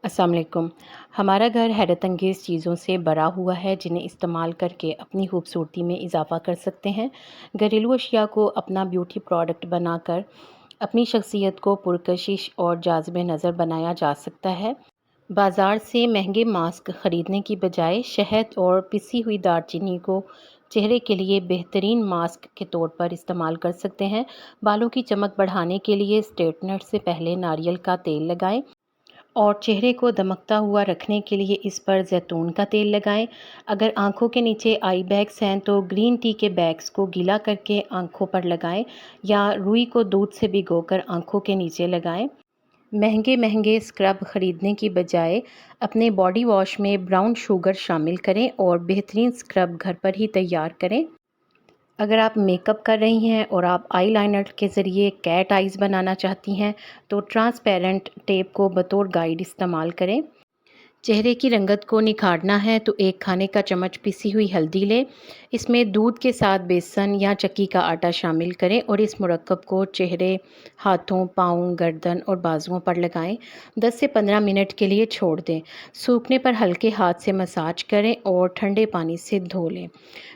अस्सलाम वालेकुम। हमारा घर हैरत अंगेज़ चीज़ों से भरा हुआ है जिन्हें इस्तेमाल करके अपनी खूबसूरती में इजाफ़ा कर सकते हैं। घरेलू अशिया को अपना ब्यूटी प्रोडक्ट बनाकर अपनी शख्सियत को पुरकशिश और जाज़िब नज़र बनाया जा सकता है। बाज़ार से महंगे मास्क ख़रीदने की बजाय शहद और पिसी हुई दालचीनी को चेहरे के लिए बेहतरीन मास्क के तौर पर इस्तेमाल कर सकते हैं। बालों की चमक बढ़ाने के लिए स्ट्रेटनर से पहले नारियल का तेल लगाएं और चेहरे को दमकता हुआ रखने के लिए इस पर ज़ैतून का तेल लगाएं। अगर आँखों के नीचे आई बैग्स हैं तो ग्रीन टी के बैग्स को गीला करके आँखों पर लगाएं या रुई को दूध से भिगोकर आँखों के नीचे लगाएं। महंगे महंगे स्क्रब खरीदने की बजाय अपने बॉडी वॉश में ब्राउन शुगर शामिल करें और बेहतरीन स्क्रब घर पर ही तैयार करें। अगर आप मेकअप कर रही हैं और आप आईलाइनर के ज़रिए कैट आइज़ बनाना चाहती हैं तो ट्रांसपेरेंट टेप को बतौर गाइड इस्तेमाल करें। चेहरे की रंगत को निखारना है तो एक खाने का चम्मच पिसी हुई हल्दी लें। इसमें दूध के साथ बेसन या चक्की का आटा शामिल करें और इस मुरक्कब को चेहरे, हाथों, पाँव, गर्दन और बाजुओं पर लगाएं। 10 से 15 मिनट के लिए छोड़ दें। सूखने पर हल्के हाथ से मसाज करें और ठंडे पानी से धो लें।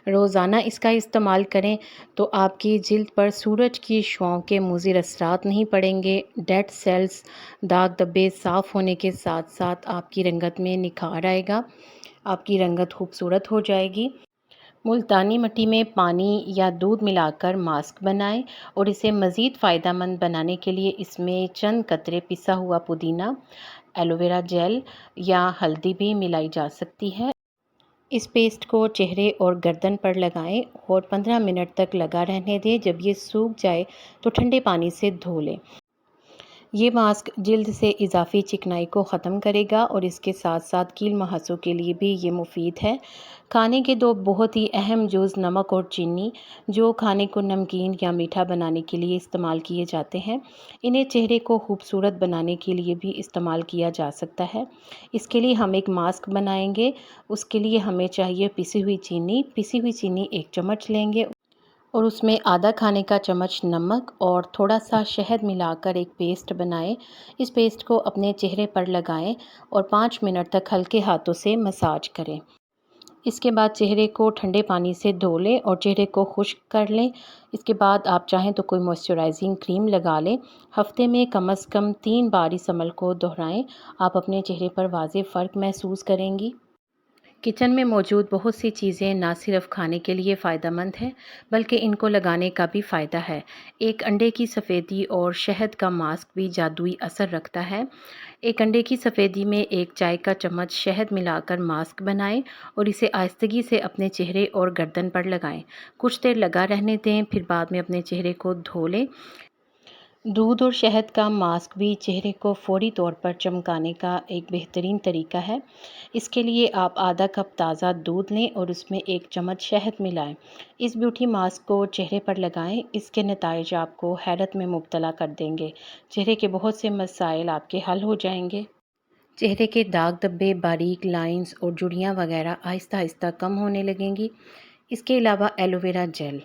रोज़ाना इसका इस्तेमाल करें तो आपकी जिल्द पर सूरज की शुआओं के मुज़िर असरात नहीं पड़ेंगे। डेड सेल्स, दाग धब्बे साफ़ होने के साथ साथ आपकी रंगत में निखार आएगा। आपकी रंगत खूबसूरत हो जाएगी। मुल्तानी मिट्टी में पानी या दूध मिलाकर मास्क बनाएं और इसे मज़ीद फ़ायदेमंद बनाने के लिए इसमें चंद कतरे पिसा हुआ पुदीना, एलोवेरा जेल या हल्दी भी मिलाई जा सकती है। इस पेस्ट को चेहरे और गर्दन पर लगाएं और 15 मिनट तक लगा रहने दें। जब ये सूख जाए तो ठंडे पानी से धो लें। ये मास्क जिल्द से इजाफी चिकनाई को ख़त्म करेगा और इसके साथ साथ कील मुहासों के लिए भी ये मुफीद है। खाने के दो बहुत ही अहम जुज़ नमक और चीनी, जो खाने को नमकीन या मीठा बनाने के लिए इस्तेमाल किए जाते हैं, इन्हें चेहरे को खूबसूरत बनाने के लिए भी इस्तेमाल किया जा सकता है। इसके लिए हम एक मास्क बनाएंगे। उसके लिए हमें चाहिए पिसी हुई चीनी 1 चम्मच लेंगे और उसमें आधा खाने का चम्मच नमक और थोड़ा सा शहद मिलाकर एक पेस्ट बनाएं। इस पेस्ट को अपने चेहरे पर लगाएं और 5 मिनट तक हल्के हाथों से मसाज करें। इसके बाद चेहरे को ठंडे पानी से धो लें और चेहरे को खुश्क कर लें। इसके बाद आप चाहें तो कोई मॉइस्चराइजिंग क्रीम लगा लें। हफ्ते में कम से कम 3 बार इस अमल को दोहराएं। आप अपने चेहरे पर वाज़ेह फ़र्क महसूस करेंगी। किचन में मौजूद बहुत सी चीज़ें ना सिर्फ खाने के लिए फ़ायदेमंद हैं बल्कि इनको लगाने का भी फ़ायदा है। एक अंडे की सफ़ेदी और शहद का मास्क भी जादुई असर रखता है। एक अंडे की सफ़ेदी में 1 चाय का चम्मच शहद मिलाकर मास्क बनाएं और इसे आहिस्तगी से अपने चेहरे और गर्दन पर लगाएं। कुछ देर लगा रहने दें, फिर बाद में अपने चेहरे को धो लें। दूध और शहद का मास्क भी चेहरे को फ़ौरी तौर पर चमकाने का एक बेहतरीन तरीका है। इसके लिए आप आधा कप ताज़ा दूध लें और उसमें 1 चम्मच शहद मिलाएं। इस ब्यूटी मास्क को चेहरे पर लगाएं। इसके नताइज आपको हैरत में मुब्तला कर देंगे। चेहरे के बहुत से मसाइल आपके हल हो जाएंगे। चेहरे के दाग धब्बे, बारीक लाइंस और झुर्रियाँ वगैरह आहिस्ता आहिस्ता कम होने लगेंगी। इसके अलावा एलोवेरा जेल,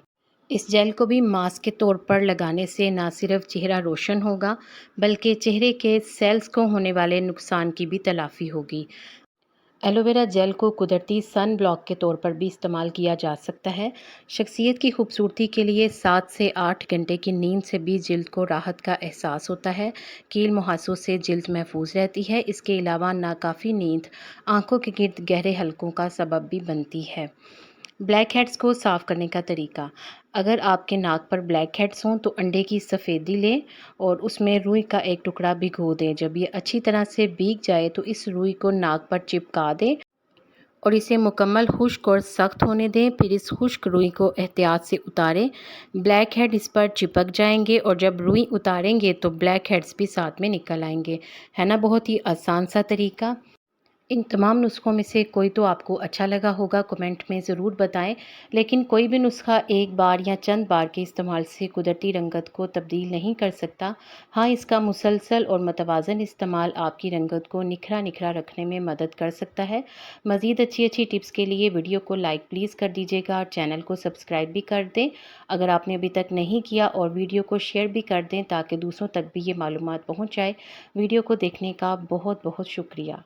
इस जेल को भी मास्क के तौर पर लगाने से ना सिर्फ चेहरा रोशन होगा बल्कि चेहरे के सेल्स को होने वाले नुकसान की भी तलाफ़ी होगी। एलोवेरा जेल को कुदरती सन ब्लॉक के तौर पर भी इस्तेमाल किया जा सकता है। शख्सियत की खूबसूरती के लिए 7 से 8 घंटे की नींद से भी जिल्द को राहत का एहसास होता है। कील मुहासों से जिल्द महफूज रहती है। इसके अलावा नाकाफ़ी नींद आंखों के गिर्द गहरे हलकों का सबब भी बनती है। ब्लैक हेड्स को साफ़ करने का तरीका। अगर आपके नाक पर ब्लैक हेड्स हों तो अंडे की सफ़ेदी लें और उसमें रुई का एक टुकड़ा भिगो दें। जब ये अच्छी तरह से भीग जाए तो इस रुई को नाक पर चिपका दें और इसे मुकम्मल खुश्क और सख्त होने दें। फिर इस खुश्क रुई को एहतियात से उतारें। ब्लैक हेड इस पर चिपक जाएंगे और जब रुई उतारेंगे तो ब्लैक हेड्स भी साथ में निकल आएंगे। है ना बहुत ही आसान सा तरीका। इन तमाम नुस्ख़ों में से कोई तो आपको अच्छा लगा होगा, कमेंट में ज़रूर बताएँ। लेकिन कोई भी नुस्ख़ा एक बार या चंद बार के इस्तेमाल से कुदरती रंगत को तब्दील नहीं कर सकता। हाँ, इसका मुसलसल और मुतवाज़न इस्तेमाल आपकी रंगत को निखरा-निखरा रखने में मदद कर सकता है। मज़ीद अच्छी-अच्छी टिप्स के लिए वीडियो को लाइक प्लीज़ कर दीजिएगा और चैनल को सब्सक्राइब भी कर दें, अगर आपने अभी तक नहीं किया, और वीडियो को शेयर भी कर दें ताकि दूसरों तक भी ये मालूमात पहुँच जाए। वीडियो को देखने का बहुत-बहुत शुक्रिया।